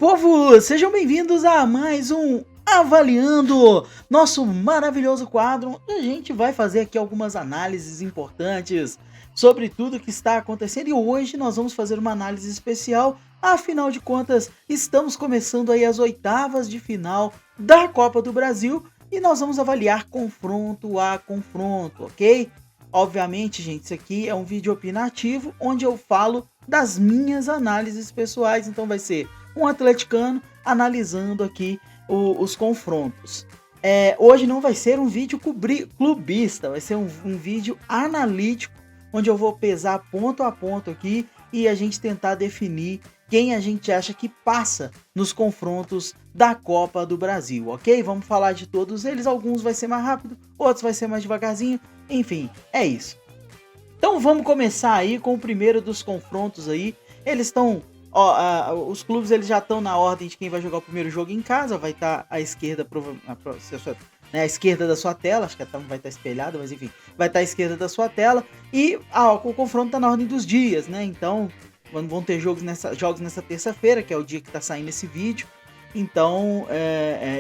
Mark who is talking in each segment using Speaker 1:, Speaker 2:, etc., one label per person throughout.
Speaker 1: povo! Sejam bem-vindos a mais um Avaliando, nosso maravilhoso quadro. A gente vai fazer aqui algumas análises importantes sobre tudo que está acontecendo e hoje nós vamos fazer uma análise especial. Afinal de contas, estamos começando aí as oitavas de final da Copa do Brasil e nós vamos avaliar confronto a confronto, ok? Obviamente, gente, isso aqui é um vídeo opinativo onde eu falo das minhas análises pessoais, então vai ser um atleticano analisando aqui os confrontos. Hoje não vai ser um vídeo clubista, vai ser um vídeo analítico, onde eu vou pesar ponto a ponto aqui e a gente tentar definir quem a gente acha que passa nos confrontos da Copa do Brasil, ok? Vamos falar de todos eles, alguns vai ser mais rápido, outros vai ser mais devagarzinho, enfim, é isso. Então vamos começar aí com o primeiro dos confrontos aí. Eles estão, os clubes eles já estão na ordem de quem vai jogar o primeiro jogo em casa. Vai estar à esquerda, à esquerda da sua tela. Acho que não vai estar espelhada, mas enfim, vai estar à esquerda da sua tela. E o confronto está na ordem dos dias, né? Então vão ter jogos nessa terça-feira, que é o dia que está saindo esse vídeo. Então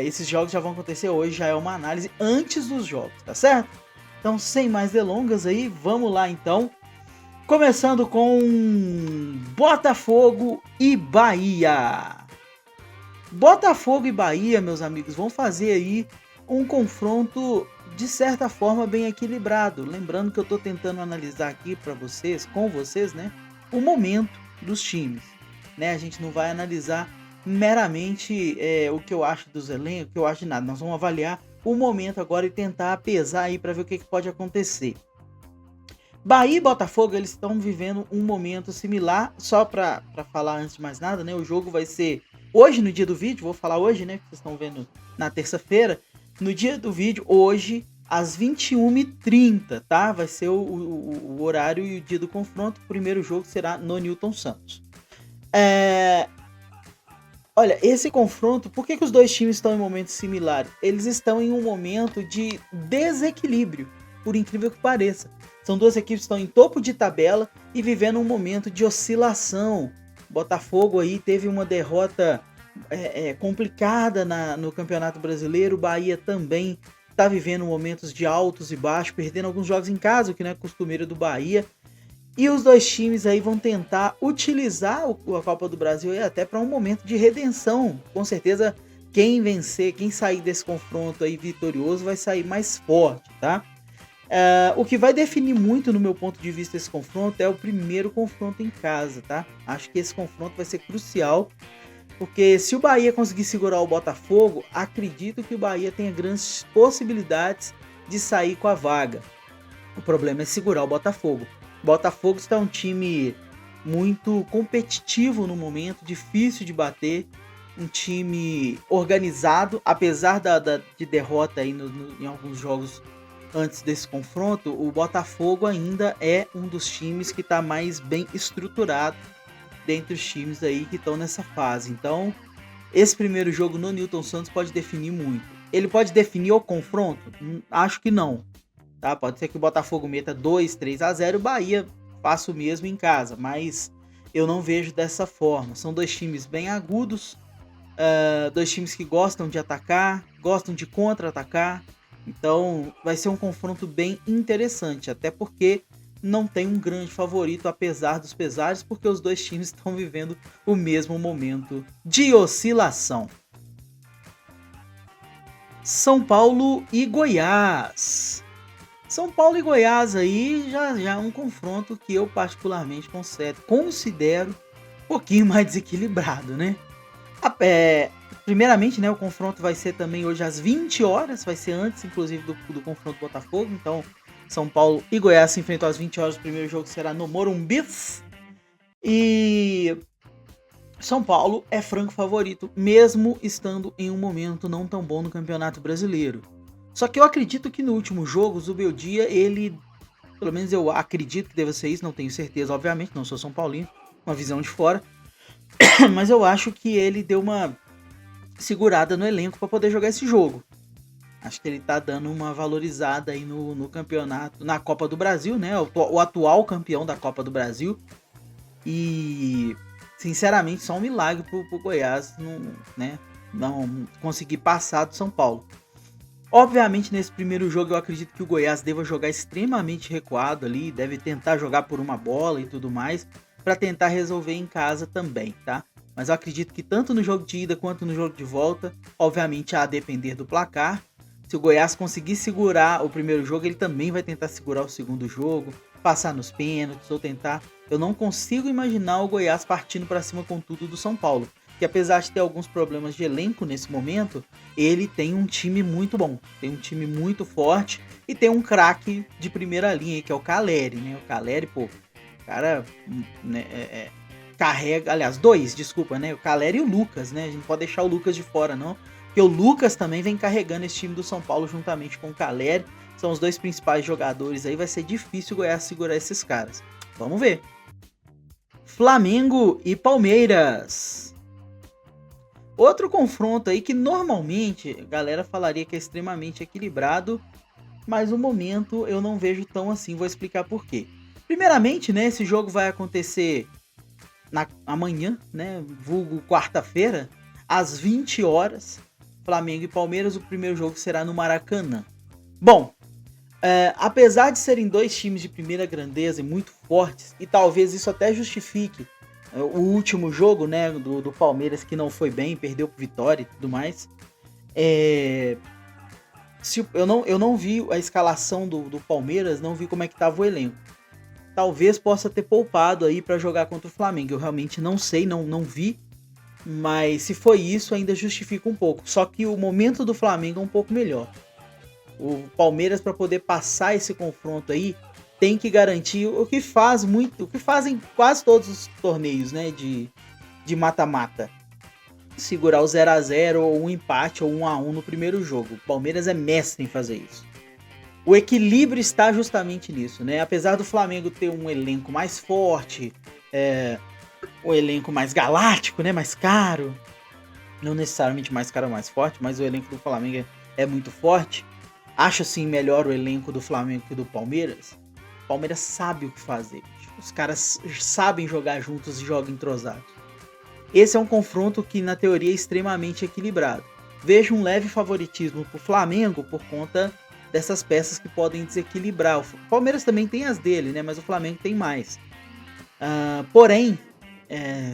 Speaker 1: esses jogos já vão acontecer hoje. Já é uma análise antes dos jogos, tá certo? Então, sem mais delongas aí, vamos lá então. Começando com Botafogo e Bahia. Botafogo e Bahia, meus amigos, vão fazer aí um confronto de certa forma bem equilibrado. Lembrando que eu estou tentando analisar aqui para vocês, com vocês, né, o momento dos times. Né? A gente não vai analisar meramente o que eu acho dos elencos, o que eu acho de nada. Nós vamos avaliar o momento agora e tentar pesar aí para ver o que pode acontecer. Bahia e Botafogo, eles estão vivendo um momento similar. Só para falar antes de mais nada, né? O jogo vai ser hoje, no dia do vídeo. Vou falar hoje, né? Que vocês estão vendo na terça-feira. No dia do vídeo, hoje, às 21h30, tá? Vai ser o horário e o dia do confronto. O primeiro jogo será no Newton Santos. Olha, esse confronto, por que os dois times estão em momentos similares? Eles estão em um momento de desequilíbrio, por incrível que pareça. São duas equipes que estão em topo de tabela e vivendo um momento de oscilação. Botafogo aí teve uma derrota complicada no Campeonato Brasileiro. Bahia também está vivendo momentos de altos e baixos, perdendo alguns jogos em casa, o que não é costumeiro do Bahia. E os dois times aí vão tentar utilizar a Copa do Brasil até para um momento de redenção. Com certeza, quem vencer, quem sair desse confronto aí vitorioso vai sair mais forte, tá? O que vai definir muito, no meu ponto de vista, esse confronto é o primeiro confronto em casa, tá? Acho que esse confronto vai ser crucial, porque se o Bahia conseguir segurar o Botafogo, acredito que o Bahia tenha grandes possibilidades de sair com a vaga. O problema é segurar o Botafogo. Botafogo está um time muito competitivo no momento, difícil de bater, um time organizado, apesar de derrota aí em alguns jogos antes desse confronto. O Botafogo ainda é um dos times que está mais bem estruturado dentre os times aí que estão nessa fase. Então, esse primeiro jogo no Newton Santos pode definir muito. Ele pode definir o confronto? Acho que não. Tá? Pode ser que o Botafogo meta 2-3-0 e o Bahia faça o mesmo em casa, mas eu não vejo dessa forma. São dois times bem agudos, dois times que gostam de atacar, gostam de contra-atacar, então vai ser um confronto bem interessante, até porque não tem um grande favorito, apesar dos pesares, porque os dois times estão vivendo o mesmo momento de oscilação. São Paulo e Goiás. São Paulo e Goiás aí já é um confronto que eu particularmente considero um pouquinho mais desequilibrado, né? Primeiramente, né, o confronto vai ser também hoje às 20 horas, vai ser antes, inclusive, do confronto Botafogo. Então, São Paulo e Goiás se enfrentam às 20 horas. O primeiro jogo será no Morumbi. E São Paulo é franco favorito, mesmo estando em um momento não tão bom no Campeonato Brasileiro. Só que eu acredito que no último jogo, o Zubeldia, ele, pelo menos eu acredito que deva ser isso, não tenho certeza, obviamente, não sou São Paulino, uma visão de fora, mas eu acho que ele deu uma segurada no elenco para poder jogar esse jogo. Acho que ele tá dando uma valorizada aí no campeonato, na Copa do Brasil, né? O atual campeão da Copa do Brasil. E sinceramente, só um milagre pro Goiás não conseguir passar do São Paulo. Obviamente, nesse primeiro jogo, eu acredito que o Goiás deva jogar extremamente recuado ali, deve tentar jogar por uma bola e tudo mais, para tentar resolver em casa também, tá? Mas eu acredito que tanto no jogo de ida quanto no jogo de volta, obviamente a depender do placar, se o Goiás conseguir segurar o primeiro jogo, ele também vai tentar segurar o segundo jogo, passar nos pênaltis ou tentar. Eu não consigo imaginar o Goiás partindo para cima com tudo do São Paulo, que apesar de ter alguns problemas de elenco nesse momento, ele tem um time muito bom, tem um time muito forte e tem um craque de primeira linha, que é o Caleri, né? O Caleri, pô, cara, né, carrega, aliás, dois, desculpa, né? O Caleri e o Lucas, né? A gente não pode deixar o Lucas de fora, não, porque o Lucas também vem carregando esse time do São Paulo juntamente com o Caleri, são os dois principais jogadores aí, vai ser difícil o Goiás segurar esses caras. Vamos ver. Flamengo e Palmeiras. Outro confronto aí que normalmente a galera falaria que é extremamente equilibrado, mas no momento eu não vejo tão assim, vou explicar por quê. Primeiramente, né, esse jogo vai acontecer amanhã, né, vulgo quarta-feira, às 20 horas, Flamengo e Palmeiras, o primeiro jogo será no Maracanã. Bom, apesar de serem dois times de primeira grandeza e muito fortes, e talvez isso até justifique o último jogo, né, do Palmeiras, que não foi bem, perdeu por Vitória e tudo mais. Eu não vi a escalação do Palmeiras, não vi como é que tava o elenco. Talvez possa ter poupado aí para jogar contra o Flamengo. Eu realmente não sei, não vi. Mas se foi isso, ainda justifica um pouco. Só que o momento do Flamengo é um pouco melhor. O Palmeiras, para poder passar esse confronto aí, tem que garantir o que fazem quase todos os torneios, né, de mata-mata. Segurar o 0x0 ou um empate ou 1x1 no primeiro jogo. O Palmeiras é mestre em fazer isso. O equilíbrio está justamente nisso, né? Apesar do Flamengo ter um elenco mais forte, um elenco mais galáctico, né, mais caro, não necessariamente mais caro ou mais forte, mas o elenco do Flamengo é muito forte. Acho assim melhor o elenco do Flamengo que o do Palmeiras. O Palmeiras sabe o que fazer. Os caras sabem jogar juntos e jogam entrosados. Esse é um confronto que na teoria é extremamente equilibrado. Vejo um leve favoritismo pro Flamengo por conta dessas peças que podem desequilibrar. O Palmeiras também tem as dele, né? Mas o Flamengo tem mais. Porém,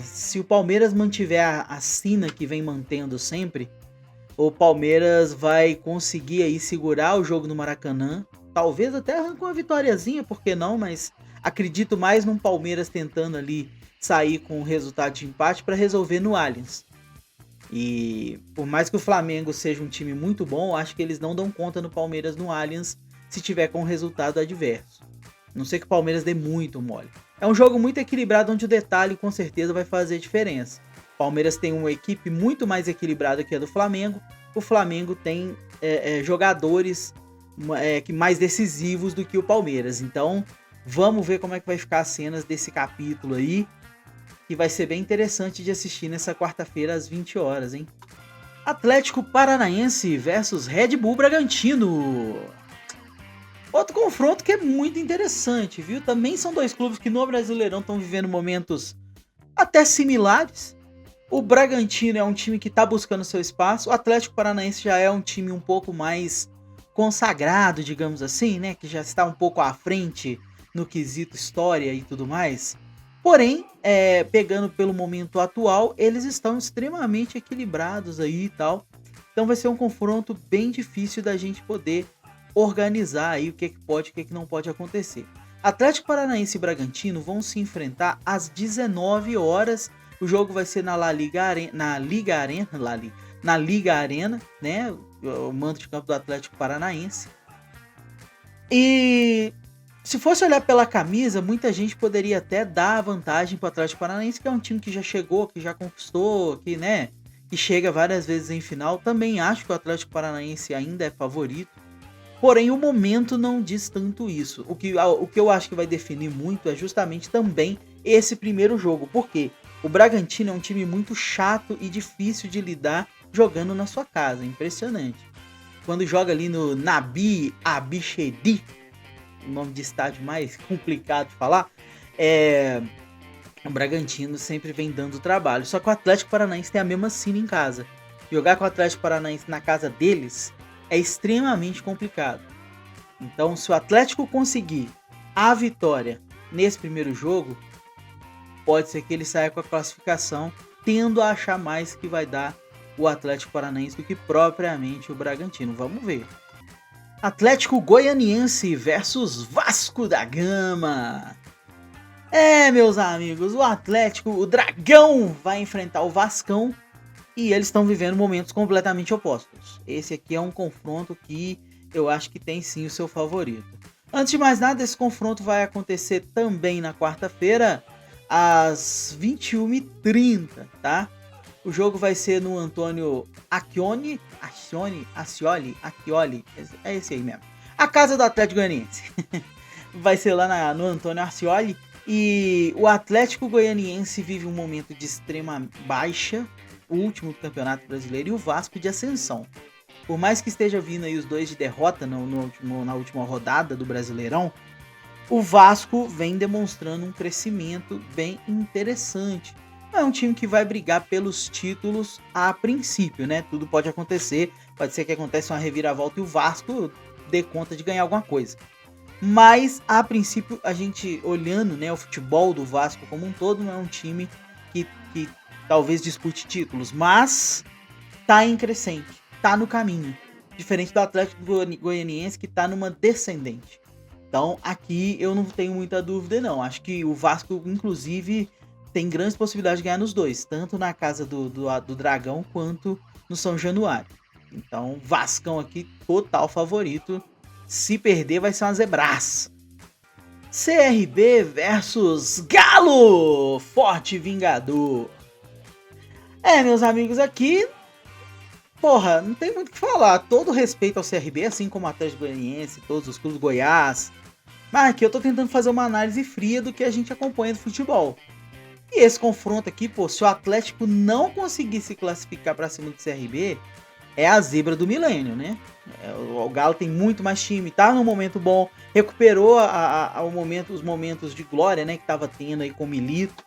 Speaker 1: se o Palmeiras mantiver a sina que vem mantendo sempre, o Palmeiras vai conseguir aí segurar o jogo no Maracanã. Talvez até arranque uma vitóriazinha, por que não? Mas acredito mais num Palmeiras tentando ali sair com o resultado de empate para resolver no Allianz. E por mais que o Flamengo seja um time muito bom, acho que eles não dão conta no Palmeiras no Allianz se tiver com um resultado adverso. Não sei que o Palmeiras dê muito mole. É um jogo muito equilibrado onde o detalhe com certeza vai fazer diferença. O Palmeiras tem uma equipe muito mais equilibrada que a do Flamengo. O Flamengo tem jogadores mais decisivos do que o Palmeiras. Então vamos ver como é que vai ficar as cenas desse capítulo aí, que vai ser bem interessante de assistir nessa quarta-feira às 20 horas, hein? Atlético Paranaense versus Red Bull Bragantino. Outro confronto que é muito interessante, viu? Também são dois clubes que no Brasileirão estão vivendo momentos até similares. O Bragantino é um time que está buscando seu espaço. O Atlético Paranaense já é um time um pouco mais consagrado, digamos assim, né? Que já está um pouco à frente no quesito história e tudo mais. Porém, pegando pelo momento atual, eles estão extremamente equilibrados aí e tal. Então vai ser um confronto bem difícil da gente poder organizar aí o que pode e o que não pode acontecer. Atlético Paranaense e Bragantino vão se enfrentar às 19 horas. O jogo vai ser na Liga Arena, né? O mando de campo do Atlético Paranaense. E se fosse olhar pela camisa, muita gente poderia até dar vantagem para o Atlético Paranaense, que é um time que já chegou, que já conquistou, que, né, que chega várias vezes em final. Também acho que o Atlético Paranaense ainda é favorito. Porém, o momento não diz tanto isso. O que eu acho que vai definir muito é justamente também esse primeiro jogo. Por quê? O Bragantino é um time muito chato e difícil de lidar jogando na sua casa. Impressionante. Quando joga ali no Nabi Abichedi, o nome de estádio mais complicado de falar, é O Bragantino sempre vem dando trabalho. Só que o Atlético Paranaense tem a mesma sina em casa. Jogar com o Atlético Paranaense na casa deles é extremamente complicado. Então, se o Atlético conseguir a vitória nesse primeiro jogo, pode ser que ele saia com a classificação, tendo a achar mais que vai dar o Atlético Paranaense do que propriamente o Bragantino. Vamos ver. Atlético Goianiense versus Vasco da Gama. Meus amigos, o Atlético, o Dragão, vai enfrentar o Vascão e eles estão vivendo momentos completamente opostos. Esse aqui é um confronto que eu acho que tem sim o seu favorito. Antes de mais nada, esse confronto vai acontecer também na quarta-feira, às 21h30, tá? O jogo vai ser no Antônio Accioli, é esse aí mesmo. A casa do Atlético Goianiense. Vai ser lá no Antônio Ascioli. E o Atlético Goianiense vive um momento de extrema baixa, o último do Campeonato Brasileiro, e o Vasco de ascensão. Por mais que esteja vindo aí os dois de derrota na última rodada do Brasileirão, o Vasco vem demonstrando um crescimento bem interessante. Não é um time que vai brigar pelos títulos a princípio, né? Tudo pode acontecer, pode ser que aconteça uma reviravolta e o Vasco dê conta de ganhar alguma coisa. Mas, a princípio, a gente olhando, né, o futebol do Vasco como um todo, não é um time que talvez dispute títulos, mas tá em crescente, tá no caminho. Diferente do Atlético Goianiense, que tá numa descendente. Então, aqui eu não tenho muita dúvida, não. Acho que o Vasco, inclusive, tem grandes possibilidades de ganhar nos dois, tanto na casa do Dragão quanto no São Januário. Então, Vascão aqui, total favorito. Se perder, vai ser uma zebraça. CRB versus Galo, forte vingador. Meus amigos, aqui, porra, não tem muito o que falar. Todo respeito ao CRB, assim como o Atlético Goianiense, todos os clubes, Goiás. Mas aqui eu tô tentando fazer uma análise fria do que a gente acompanha do futebol. E esse confronto aqui, pô, se o Atlético não conseguir se classificar pra cima do CRB, é a zebra do milênio, né? O Galo tem muito mais time, tá num momento bom, recuperou os momentos de glória, né, que tava tendo aí com o Milito.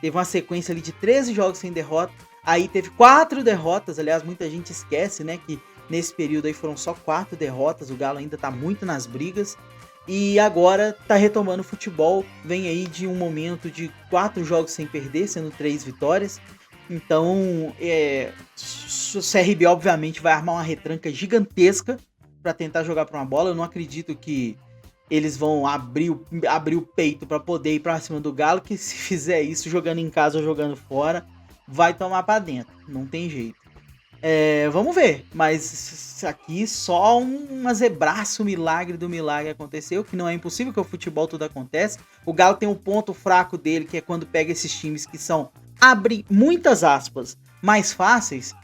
Speaker 1: Teve uma sequência ali de 13 jogos sem derrota, aí teve 4 derrotas, aliás, muita gente esquece, né, que nesse período aí foram só 4 derrotas, o Galo ainda tá muito nas brigas, e agora tá retomando o futebol, vem aí de um momento de 4 jogos sem perder, sendo 3 vitórias. Então, o CRB obviamente vai armar uma retranca gigantesca para tentar jogar para uma bola. Eu não acredito que eles vão abrir o peito para poder ir para cima do Galo, que se fizer isso jogando em casa ou jogando fora, vai tomar para dentro. Não tem jeito. Vamos ver, mas aqui só um zebraço, milagre do milagre aconteceu, que não é impossível, que o futebol tudo acontece. O Galo tem um ponto fraco dele, que é quando pega esses times que são, abre muitas aspas, mais fáceis,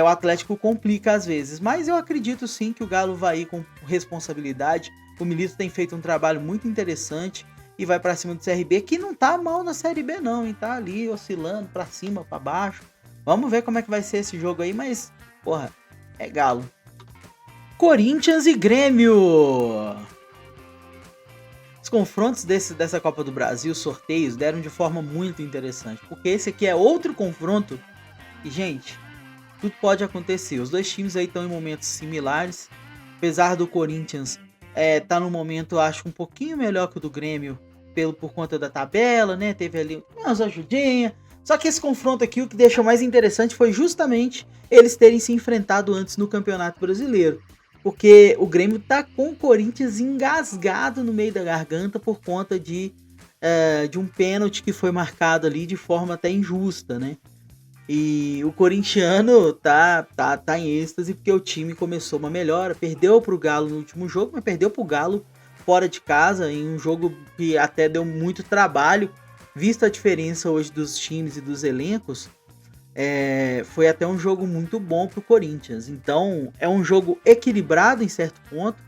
Speaker 1: o Atlético complica às vezes. Mas eu acredito sim que o Galo vai ir com responsabilidade. O Milito tem feito um trabalho muito interessante e vai pra cima do CRB, que não tá mal na Série B não, hein? Tá ali oscilando pra cima, pra baixo. Vamos ver como é que vai ser esse jogo aí, mas, porra, é Galo. Corinthians e Grêmio. Os confrontos dessa Copa do Brasil, sorteios, deram de forma muito interessante, porque esse aqui é outro confronto e, gente, tudo pode acontecer. Os dois times aí estão em momentos similares, apesar do Corinthians tá num momento, acho, um pouquinho melhor que o do Grêmio, por conta da tabela, né? Teve ali umas ajudinhas. Só que esse confronto aqui, o que deixou mais interessante foi justamente eles terem se enfrentado antes no Campeonato Brasileiro. Porque o Grêmio tá com o Corinthians engasgado no meio da garganta por conta de um pênalti que foi marcado ali de forma até injusta, né? E o corintiano tá em êxtase porque o time começou uma melhora, perdeu pro Galo no último jogo, mas perdeu pro Galo fora de casa, em um jogo que até deu muito trabalho. Vista a diferença hoje dos times e dos elencos, foi até um jogo muito bom pro Corinthians. Então, é um jogo equilibrado em certo ponto.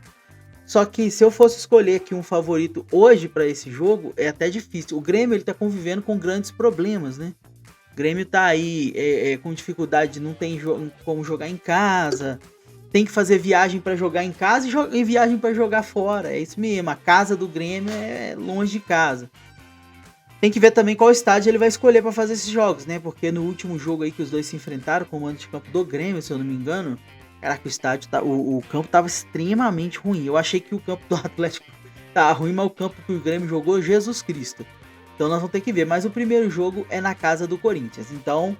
Speaker 1: Só que se eu fosse escolher aqui um favorito hoje para esse jogo, é até difícil. O Grêmio ele tá convivendo com grandes problemas, né? O Grêmio tá aí com dificuldade, não tem como jogar em casa. Tem que fazer viagem para jogar em casa e viagem para jogar fora. É isso mesmo, a casa do Grêmio é longe de casa. Tem que ver também qual estádio ele vai escolher para fazer esses jogos, né? Porque no último jogo aí que os dois se enfrentaram, com o mando de campo do Grêmio, se eu não me engano, caraca, o estádio o campo tava extremamente ruim. Eu achei que o campo do Atlético tá ruim, mas o campo que o Grêmio jogou, Jesus Cristo. Então nós vamos ter que ver. Mas o primeiro jogo é na casa do Corinthians. Então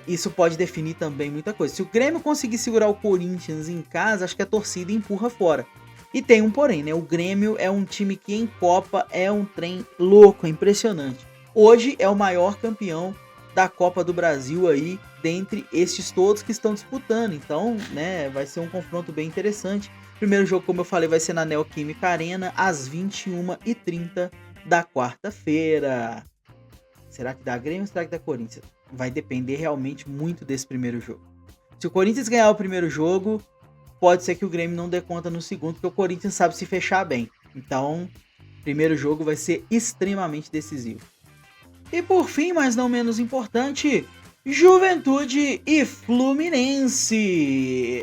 Speaker 1: isso pode definir também muita coisa. Se o Grêmio conseguir segurar o Corinthians em casa, acho que a torcida empurra fora. E tem um porém, né? O Grêmio é um time que em Copa é um trem louco, é impressionante. Hoje é o maior campeão da Copa do Brasil aí, dentre estes todos que estão disputando. Então, né, vai ser um confronto bem interessante. Primeiro jogo, como eu falei, vai ser na Neoquímica Arena, às 21h30 da quarta-feira. Será que dá Grêmio ou será que dá Corinthians? Vai depender realmente muito desse primeiro jogo. Se o Corinthians ganhar o primeiro jogo, pode ser que o Grêmio não dê conta no segundo, porque o Corinthians sabe se fechar bem. Então, o primeiro jogo vai ser extremamente decisivo. E por fim, mas não menos importante, Juventude e Fluminense.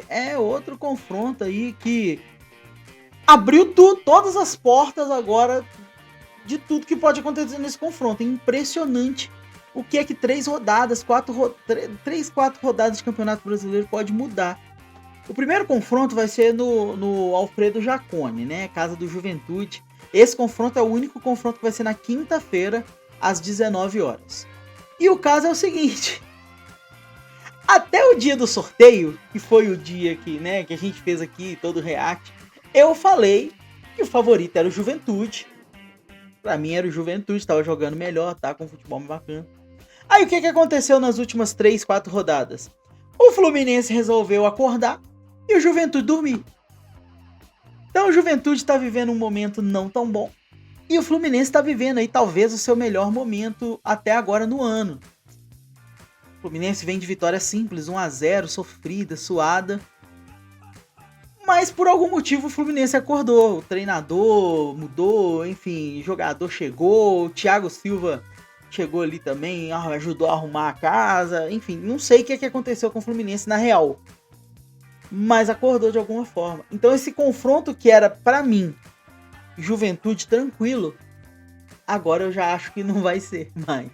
Speaker 1: É outro confronto aí que abriu todas as portas agora de tudo que pode acontecer nesse confronto. É impressionante o que é que 4 rodadas de Campeonato Brasileiro pode mudar. O primeiro confronto vai ser no Alfredo Jaconi, né? Casa do Juventude. Esse confronto é o único confronto que vai ser na quinta-feira, às 19 horas. E o caso é o seguinte. Até o dia do sorteio, que foi o dia que, né, que a gente fez aqui, todo o react, eu falei que o favorito era o Juventude. Pra mim era o Juventude, tava jogando melhor, tá com futebol bacana. Aí o que aconteceu nas últimas 3, 4 rodadas? O Fluminense resolveu acordar e o Juventude dormir. Então o Juventude tá vivendo um momento não tão bom. E o Fluminense tá vivendo aí talvez o seu melhor momento até agora no ano. O Fluminense vem de vitória simples, 1-0, sofrida, suada. Mas por algum motivo o Fluminense acordou. O treinador mudou, enfim, o jogador chegou, o Thiago Silva chegou ali também, ajudou a arrumar a casa. Enfim, não sei o que aconteceu com o Fluminense na real. Mas acordou de alguma forma. Então esse confronto que era pra mim Juventude tranquilo, agora eu já acho que não vai ser mais.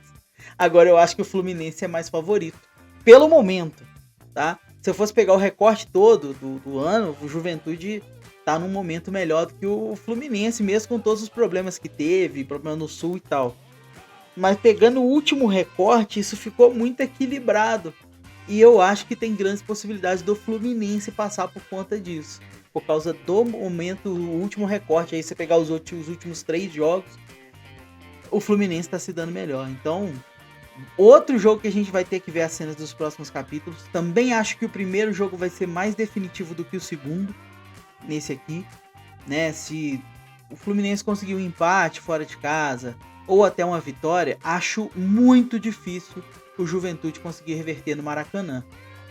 Speaker 1: Agora eu acho que o Fluminense é mais favorito. Pelo momento, tá? Se eu fosse pegar o recorte todo do ano, o Juventude tá num momento melhor do que o Fluminense, mesmo com todos os problemas que teve, problema no Sul e tal. Mas pegando o último recorte, isso ficou muito equilibrado. E eu acho que tem grandes possibilidades do Fluminense passar por conta disso. Por causa do momento, o último recorte, aí você pegar os últimos 3 jogos, o Fluminense tá se dando melhor. Então, outro jogo que a gente vai ter que ver as cenas dos próximos capítulos. Também acho que o primeiro jogo vai ser mais definitivo do que o segundo, nesse aqui, né? Se o Fluminense conseguir um empate fora de casa, ou até uma vitória, acho muito difícil o Juventude conseguir reverter no Maracanã.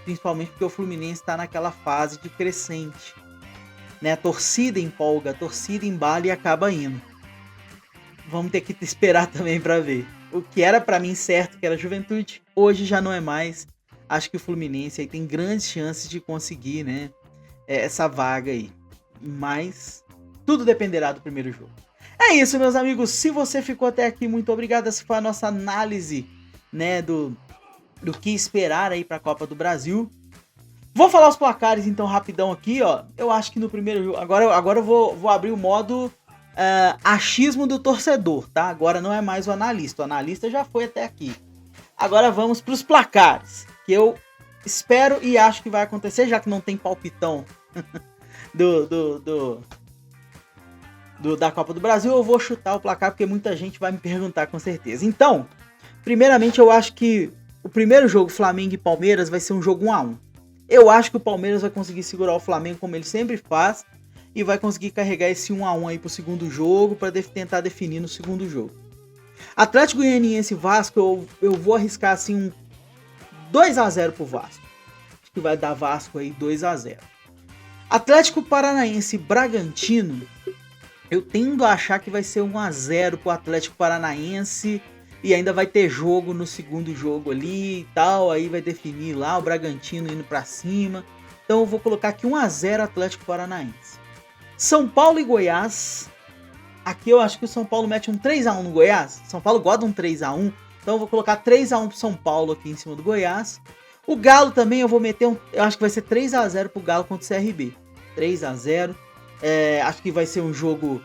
Speaker 1: Principalmente porque o Fluminense está naquela fase de crescente. Né? A torcida empolga, a torcida embala e acaba indo. Vamos ter que esperar também para ver. O que era para mim certo, que era Juventude, hoje já não é mais. Acho que o Fluminense aí tem grandes chances de conseguir, né, essa vaga aí. Mas tudo dependerá do primeiro jogo. É isso, meus amigos. Se você ficou até aqui, muito obrigado. Essa foi a nossa análise, né, do que esperar aí para a Copa do Brasil. Vou falar os placares então rapidão aqui, ó. Eu acho que no primeiro jogo... Agora eu vou abrir o modo achismo do torcedor, tá? Agora não é mais o analista. O analista já foi até aqui. Agora vamos para os placares, que eu espero e acho que vai acontecer, já que não tem palpitão da Copa do Brasil. Eu vou chutar o placar, porque muita gente vai me perguntar com certeza. Então, primeiramente eu acho que o primeiro jogo, Flamengo e Palmeiras, vai ser um jogo 1-1. Eu acho que o Palmeiras vai conseguir segurar o Flamengo como ele sempre faz e vai conseguir carregar esse 1-1 aí pro segundo jogo para tentar definir no segundo jogo. Atlético Goianiense e Vasco, eu vou arriscar assim um 2-0 pro Vasco. Acho que vai dar Vasco aí 2-0. Atlético Paranaense e Bragantino, eu tendo a achar que vai ser 1-0 pro Atlético Paranaense. E ainda vai ter jogo no segundo jogo ali e tal. Aí vai definir lá o Bragantino indo pra cima. Então eu vou colocar aqui 1-0 Atlético Paranaense. São Paulo e Goiás. Aqui eu acho que o São Paulo mete um 3x1 no Goiás. São Paulo gosta de um 3x1. Então eu vou colocar 3x1 pro São Paulo aqui em cima do Goiás. O Galo também eu vou meter eu acho que vai ser 3x0 pro Galo contra o CRB. 3x0. Acho que vai ser um jogo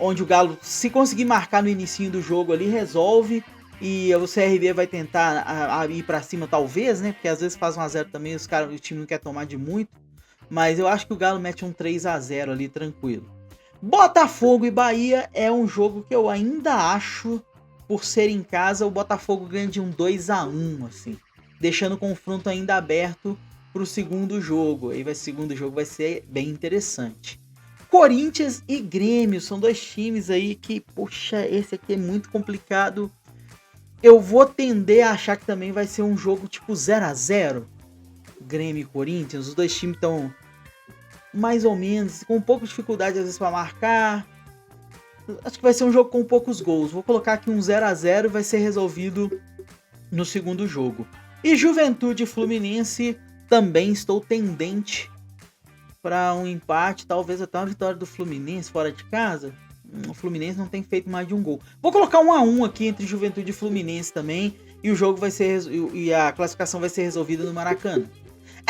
Speaker 1: onde o Galo, se conseguir marcar no inicinho do jogo ali, resolve. E o CRB vai tentar ir pra cima talvez, né? Porque às vezes faz 1x0 também, o time não quer tomar de muito. Mas eu acho que o Galo mete um 3x0 ali, tranquilo. Botafogo e Bahia é um jogo que eu ainda acho, por ser em casa, o Botafogo ganha de um 2x1, assim. Deixando o confronto ainda aberto pro segundo jogo. Aí o segundo jogo vai ser bem interessante. Corinthians e Grêmio são dois times aí que, poxa, esse aqui é muito complicado. Eu vou tender a achar que também vai ser um jogo tipo 0x0. Grêmio e Corinthians, os dois times estão mais ou menos, com um pouco de dificuldade às vezes para marcar. Acho que vai ser um jogo com poucos gols. Vou colocar aqui um 0x0 e vai ser resolvido no segundo jogo. E Juventude e Fluminense também estou tendente para um empate, talvez até uma vitória do Fluminense fora de casa. O Fluminense não tem feito mais de um gol. Vou colocar 1x1 aqui entre Juventude e Fluminense também, e o jogo vai ser e a classificação vai ser resolvida no Maracanã.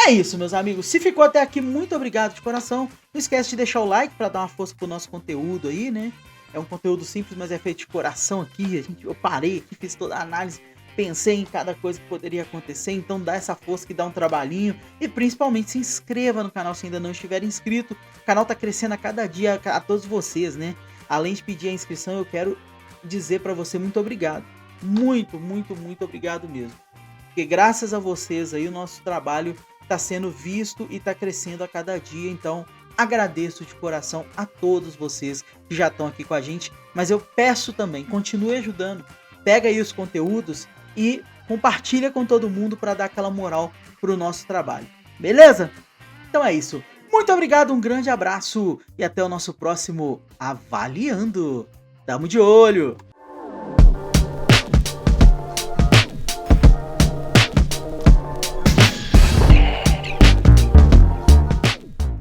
Speaker 1: É isso, meus amigos. Se ficou até aqui, muito obrigado de coração. Não esquece de deixar o like para dar uma força pro nosso conteúdo aí, né? É um conteúdo simples, mas é feito de coração aqui. Eu parei aqui, fiz toda a análise, pensei em cada coisa que poderia acontecer. Então dá essa força que dá um trabalhinho. E principalmente se inscreva no canal se ainda não estiver inscrito. O canal tá crescendo a cada dia, a todos vocês, né? Além de pedir a inscrição, eu quero dizer para você muito obrigado. Muito, muito, muito obrigado mesmo. Porque graças a vocês aí o nosso trabalho está sendo visto e está crescendo a cada dia. Então agradeço de coração a todos vocês que já estão aqui com a gente. Mas eu peço também, continue ajudando. Pega aí os conteúdos e compartilha com todo mundo para dar aquela moral para o nosso trabalho. Beleza? Então é isso. Muito obrigado, um grande abraço e até o nosso próximo Avaliando. Tamo de olho!